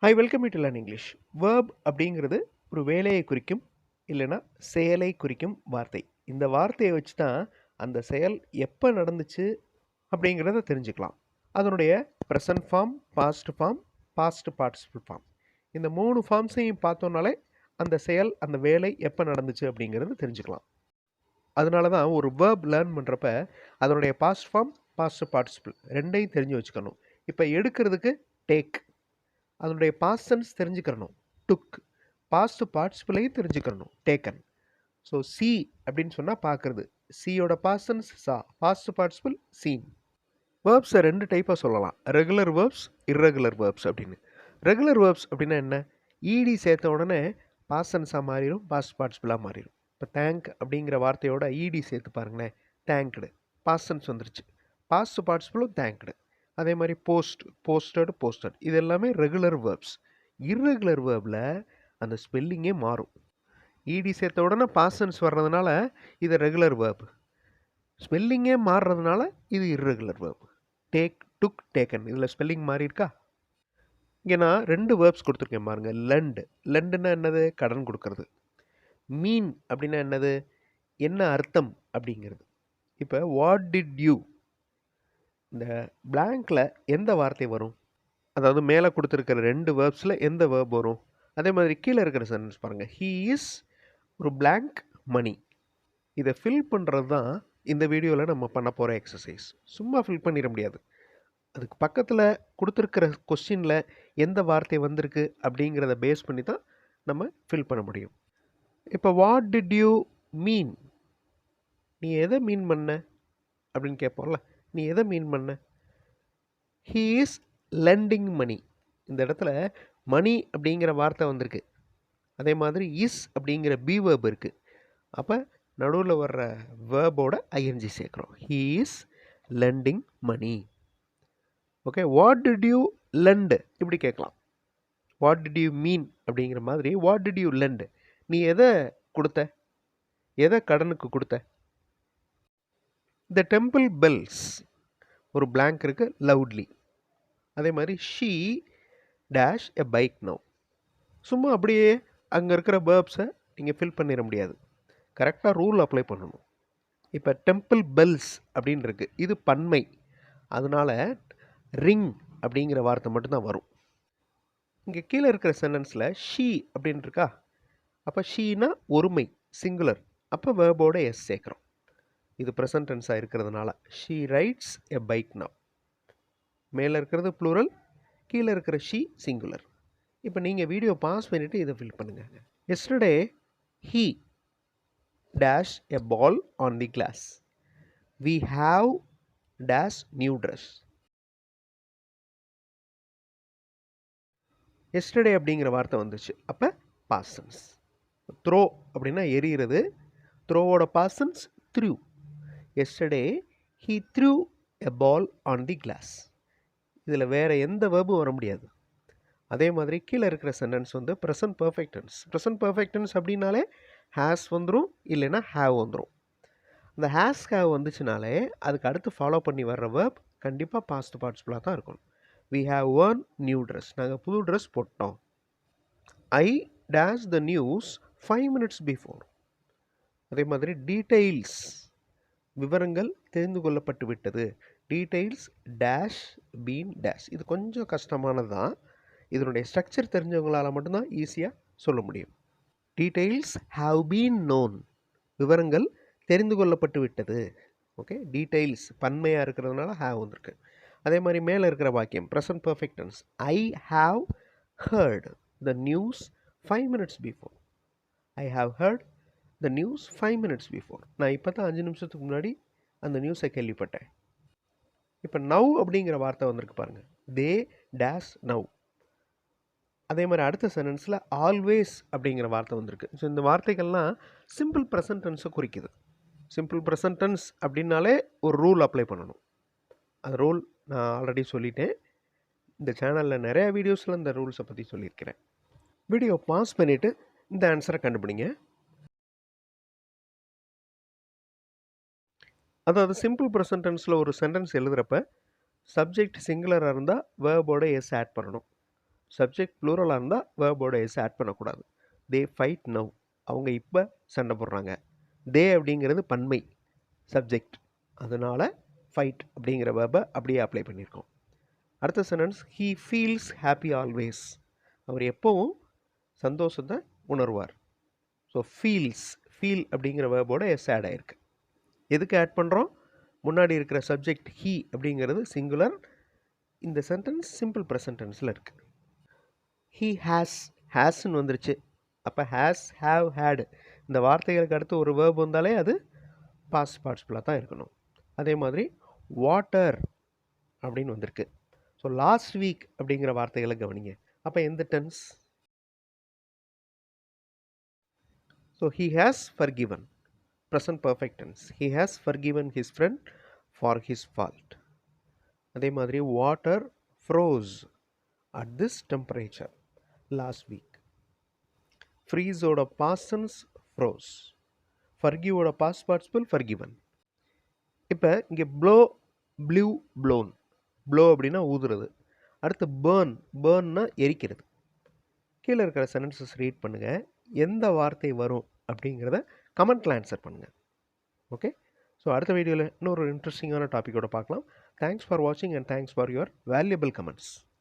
Hi welcome to learn English. Verb அப்படிங்கிறது ஒரு வேலையை குறிக்கும் இல்லைன்னா செயலை குறிக்கும் வார்த்தை. இந்த வார்த்தையை வச்சு தான் அந்த செயல் எப்போ நடந்துச்சு அப்படிங்கிறத தெரிஞ்சுக்கலாம். அதனுடைய present form, past form, past participle form, இந்த 3 ஃபார்ம்ஸையும் பார்த்தோன்னாலே அந்த செயல் அந்த வேலை எப்போ நடந்துச்சு அப்படிங்கிறது தெரிஞ்சுக்கலாம். அதனால தான் ஒரு வேர்ப் லேர்ன் பண்ணுறப்ப அதனுடைய பாஸ்ட் ஃபார்ம், பாஸ்ட் பார்ட்டிசிபிள் ரெண்டையும் தெரிஞ்சு வச்சுக்கணும். இப்போ எடுக்கிறதுக்கு டேக், அதனுடைய பாஸ்ட் டென்ஸ் தெரிஞ்சுக்கிறணும், டுக். பாஸ்ட் பார்ட்டிசிபிளையும் தெரிஞ்சுக்கிறணும், டேக்கன். ஸோ சி அப்படின்னு சொன்னால் பார்க்குறது, சியோட past tense saw, past participle seen. வேர்ப்ஸை 2 டைப்பாக சொல்லலாம், ரெகுலர் வேர்ப்ஸ், இர்ரெகுலர் வேர்ப்ஸ் அப்படின்னு. ரெகுலர் வேர்ப்ஸ் அப்படின்னா என்ன? இடி சேர்த்த உடனே பாஸ்ட் டென்ஸாக மாறிடும், பாஸ்ட் பார்ட்டிசிபிளாக மாறிடும். இப்போ தேங்க் அப்படிங்கிற வார்த்தையோட இடி சேர்த்து பாருங்களேன், தேங்க்டு, பாஸ்ட் டென்ஸ் வந்துருச்சு. பாஸ்ட் பார்ட்டிசிபிளும் தேங்க்டு. அதே மாதிரி போஸ்ட், போஸ்டட், போஸ்டட், இது எல்லாமே ரெகுலர் வேர்ப்ஸ். இர்ரெகுலர் வேர்பில் அந்த ஸ்பெல்லிங்கே மாறும். இடி சேர்த்த உடனே பாஸ்ட் டென்ஸ் வர்றதுனால இது ரெகுலர் வேர்ப், ஸ்பெல்லிங்கே மாறுறதுனால இது இர்ரெகுலர் வேர்ப். டேக், டுக், டேக்கன், இதில் ஸ்பெல்லிங் மாறி இருக்கா? இங்கே நான் 2 வேர்ப்ஸ் கொடுத்துருக்கேன் பாருங்கள். லெண்ட், லெண்டுன்னா என்னது? கடன் கொடுக்கறது. மீன் அப்படின்னா என்னது? என்ன அர்த்தம் அப்படிங்கிறது. இப்போ வாட் டிட் யூ, இந்த பிளாங்கில் எந்த வார்த்தை வரும்? அதாவது மேலே கொடுத்துருக்கிற 2 வேர்ப்ஸில் எந்த வேர்ப் வரும்? அதே மாதிரி கீழே இருக்கிற சென்டென்ஸ் பாருங்கள். ஹீ இஸ் ஒரு பிளாங்க் மணி. இதை ஃபில் பண்ணுறது தான் இந்த வீடியோவில் நம்ம பண்ண போகிற எக்ஸசைஸ். சும்மா ஃபில் பண்ணிட முடியாது. அதுக்கு பக்கத்தில் கொடுத்துருக்கிற கொஸ்டினில் எந்த வார்த்தை வந்திருக்கு அப்படிங்கிறத பேஸ் பண்ணி தான் நம்ம ஃபில் பண்ண முடியும். இப்போ வாட் டிட் யூ மீன், நீ எதை மீன் பண்ண அப்படின்னு கேட்போம்ல, நீ எதை மீன் பண்ண? ஹீ இஸ் லெண்டிங் மணி. இந்த இடத்துல மணி அப்படிங்கிற வார்த்தை வந்திருக்கு. அதே மாதிரி இஸ் அப்படிங்கிற பி வேர்ப் இருக்குது. அப்போ நடுவில் வர்ற வேர்போட ஐஎன்ஜி சேர்க்குறோம். He is lending money. Okay, what did you lend இப்படி கேட்கலாம். வாட் டிட் யூ மீன் அப்படிங்கிற மாதிரி வாட் டிட் யூ லெண்ட், நீ எதை கொடுத்த, எதை கடனுக்கு கொடுத்த? த டெம்பிள் பெல்ஸ், ஒரு பிளாங்க் இருக்குது, லவுட்லி. அதே மாதிரி she dash a bike now. சும்மா அப்படியே அங்கே இருக்கிற வேர்ப்ஸை நீங்கள் ஃபில் பண்ணிட முடியாது, கரெக்டாக ரூல் அப்ளை பண்ணணும். இப்போ டெம்பிள் பெல்ஸ் அப்படின்னு இருக்குது, இது பன்மை, அதனால் ரிங் அப்படிங்கிற வார்த்தை மட்டும்தான் வரும். இங்கே கீழே இருக்கிற சென்டென்ஸில் ஷீ அப்படின்னு இருக்கா, அப்போ ஷீனா ஒருமை, சிங்குலர், அப்போ வேர்போட எஸ் சேர்க்குறோம். இது ப்ரெசன்ட் டென்ஸாக இருக்கிறதுனால she rides a bike now. மேலே இருக்கிறது ப்ளூரல், கீழே இருக்கிற ஷீ சிங்குலர். இப்போ நீங்கள் வீடியோ பாஸ் பண்ணிவிட்டு இதை ஃபில் பண்ணுங்கள். Yesterday he dash a ball on the glass. We have dash new dress. Yesterday அப்படிங்கிற வார்த்தை வந்துச்சு, அப்போ பாஸ்ட் டென்ஸ். த்ரோ அப்படின்னா எரியிறது, த்ரோவோட past tense threw. Yesterday he threw a ball on the glass. இதில் வேறு எந்த வேர்பும் வர முடியாது. அதே மாதிரி கீழே இருக்கிற சென்டென்ஸ் வந்து present perfect tense. Present perfect tense அப்படின்னாலே ஹேஸ் வந்துடும், இல்லைன்னா ஹேவ் வந்துடும். அந்த ஹேஸ் ஹேவ் வந்துச்சுனாலே அதுக்கு அடுத்து ஃபாலோ பண்ணி வர்ற வேர்ப் கண்டிப்பாக பாஸ்ட் பார்ட்டிசிபிளாக தான் இருக்கணும். வி ஹாவ் ஒர்ன் நியூ ட்ரெஸ், நாங்கள் புது ட்ரெஸ் போட்டோம். I dash the news 5 minutes before. அதே மாதிரி டீட்டெயில்ஸ், விவரங்கள் தெரிந்து கொள்ளப்பட்டு விட்டது. Details dash been dash. இது கொஞ்சம் கஷ்டமானது தான், இதனுடைய ஸ்ட்ரக்சர் தெரிஞ்சவங்களால் மட்டும்தான் ஈஸியாக சொல்ல முடியும். டீட்டெயில்ஸ் ஹாவ் பீன் நோன், விவரங்கள் தெரிந்து கொள்ளப்பட்டு விட்டது. ஓகே, டீட்டெயில்ஸ் பன்மையாக இருக்கிறதுனால ஹாவ் வந்திருக்கு. அதே மாதிரி மேலே இருக்கிற வாக்கியம் present perfect tense. I have heard the news 5 minutes before. I have heard the news 5 minutes before. நான் இப்போ தான் 5 நிமிஷத்துக்கு முன்னாடி அந்த நியூஸை கேள்விப்பட்டேன். இப்போ நவ் அப்படிங்கிற வார்த்தை வந்திருக்கு பாருங்கள். தே டேஷ் நவ். அதே மாதிரி அடுத்த சென்டென்ஸில் ஆல்வேஸ் அப்படிங்கிற வார்த்தை வந்திருக்கு. ஸோ இந்த வார்த்தைகள்லாம் சிம்பிள் ப்ரெசன்ட் டென்ஸை குறிக்குது. சிம்பிள் ப்ரெசன்ட் டென்ஸ் அப்படின்னாலே ஒரு ரூல் அப்ளை பண்ணணும். அந்த ரூல் நான் ஆல்ரெடி சொல்லிட்டேன். இந்த சேனலில் நிறையா வீடியோஸில் இந்த ரூல்ஸை பற்றி சொல்லியிருக்கிறேன். வீடியோ பாஸ் பண்ணிவிட்டு இந்த ஆன்சரை கண்டுபிடிங்க. அதாவது சிம்பிள் ப்ரெசன்ட் டென்ஸில் ஒரு சென்டென்ஸ் எழுதுகிறப்ப சப்ஜெக்ட் சிங்குலராக இருந்தால் வேர்போட எஸ் ஆட் பண்ணணும். சப்ஜெக்ட் ப்ளூரலாக இருந்தால் வேர்போட எஸ் ஆட் பண்ணக்கூடாது. தே ஃபைட் நவ், அவங்க இப்போ சண்டை போடுறாங்க. தே அப்படிங்கிறது பன்மை சப்ஜெக்ட், அதனால் ஃபைட் அப்படிங்கிற வேர்பை அப்படியே அப்ளை பண்ணியிருக்கோம். அடுத்த sentence, he feels happy always, அவர் எப்போவும் சந்தோஷத்தை உணர்வார். ஸோ ஃபீல்ஸ், ஃபீல் அப்படிங்கிற வேர்போட எஸ் ஆட் ஆயிருக்கு. எதுக்கு ஆட் பண்ணுறோம்? முன்னாடி இருக்கிற சப்ஜெக்ட் ஹீ அப்படிங்கிறது சிங்குலர், இந்த சென்டென்ஸ் சிம்பிள் ப்ரெசன்ட் டென்ஸில் இருக்குது. ஹீ ஹேஸ்ன்னு வந்துருச்சு. அப்போ ஹேஸ், ஹேவ், ஹேடு இந்த வார்த்தைகளுக்கு அடுத்து ஒரு வேர்ப் வந்தாலே அது பாஸ்ட் பார்ட்டிசிபிளாக தான் இருக்கணும். அதே மாதிரி வாட்டர் அப்படின்னு வந்திருக்கு. ஸோ லாஸ்ட் வீக் அப்படிங்கிற வார்த்தைகளை கவனிங்க. அப்போ எந்த tense? So he has forgiven, present perfect tense. He has forgiven his friend for his fault. அதே மாதிரி water froze at this temperature last week. ஃப்ரீஸோட பாஸ்ட் டென்ஸ் ஃப்ரோஸ். ஃபர்கிவோட பாஸ்ட் பார்ட்டிசிபிள் ஃபர்கிவன். இப்போ இங்கே ப்ளோ, ப்ளூ, ப்ளோன். ப்ளோ அப்படின்னா ஊதுறது. அடுத்து burn, பேர்ன்னா எரிக்கிறது. கீழே இருக்கிற சென்டென்சஸ் ரீட் பண்ணுங்கள். எந்த வார்த்தை வரும் அப்படிங்கிறத கமெண்ட்டில் ஆன்சர் பண்ணுங்கள். ஓகே, ஸோ அடுத்த வீடியோவில் இன்னொரு இன்ட்ரெஸ்டிங்கான டாப்பிக்கோட பார்க்கலாம். தேங்க்ஸ் ஃபார் வாட்சிங் and thanks for your valuable comments.